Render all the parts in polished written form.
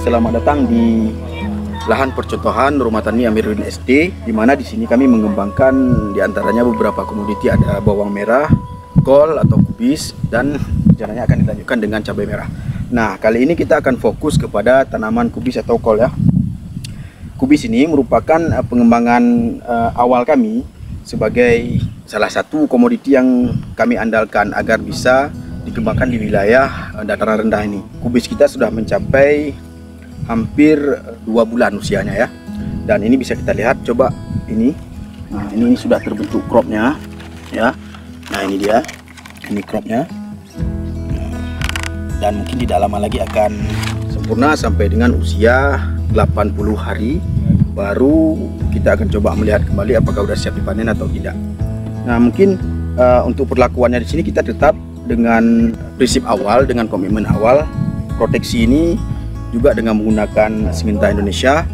selamat datang di lahan percontohan Rumah Tani Amiruddin SD, di mana di sini kami mengembangkan diantaranya beberapa komoditi, ada bawang merah, kol atau kubis, dan rencananya akan dilanjutkan dengan cabai merah. Nah, kali ini kita akan fokus kepada tanaman kubis atau kol ya. Kubis ini merupakan pengembangan awal kami sebagai salah satu komoditi yang kami andalkan agar bisa dikembangkan di wilayah dataran rendah ini. Kubis kita sudah mencapai hampir 2 bulan usianya ya. Dan ini bisa kita lihat, coba ini. Nah, ini sudah terbentuk cropnya ya. Nah, ini dia. Ini cropnya. Dan mungkin tidak lama lagi akan sempurna sampai dengan usia 80 hari. Baru kita akan coba melihat kembali apakah sudah siap dipanen atau tidak. Nah, mungkin untuk perlakuannya di sini kita tetap dengan prinsip awal, dengan komitmen awal. Proteksi ini juga dengan menggunakan Syngenta Indonesia,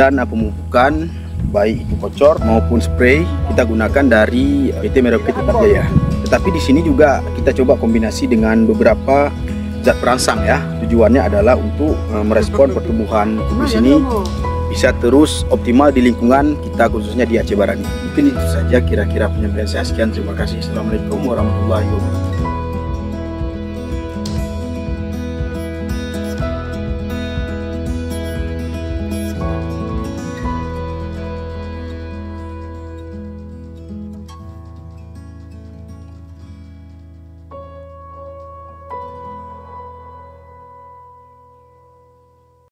dan pemupukan baik itu kocor maupun spray kita gunakan dari PT Merauke Tetap Jaya. Tetapi di sini juga kita coba kombinasi dengan beberapa zat perangsang ya. Tujuannya adalah untuk merespon pertumbuhan kubis ini bisa terus optimal di lingkungan kita, khususnya di Aceh Barat. Mungkin itu saja kira-kira penyampaian saya. Sekian, terima kasih. Assalamualaikum warahmatullahi wabarakatuh.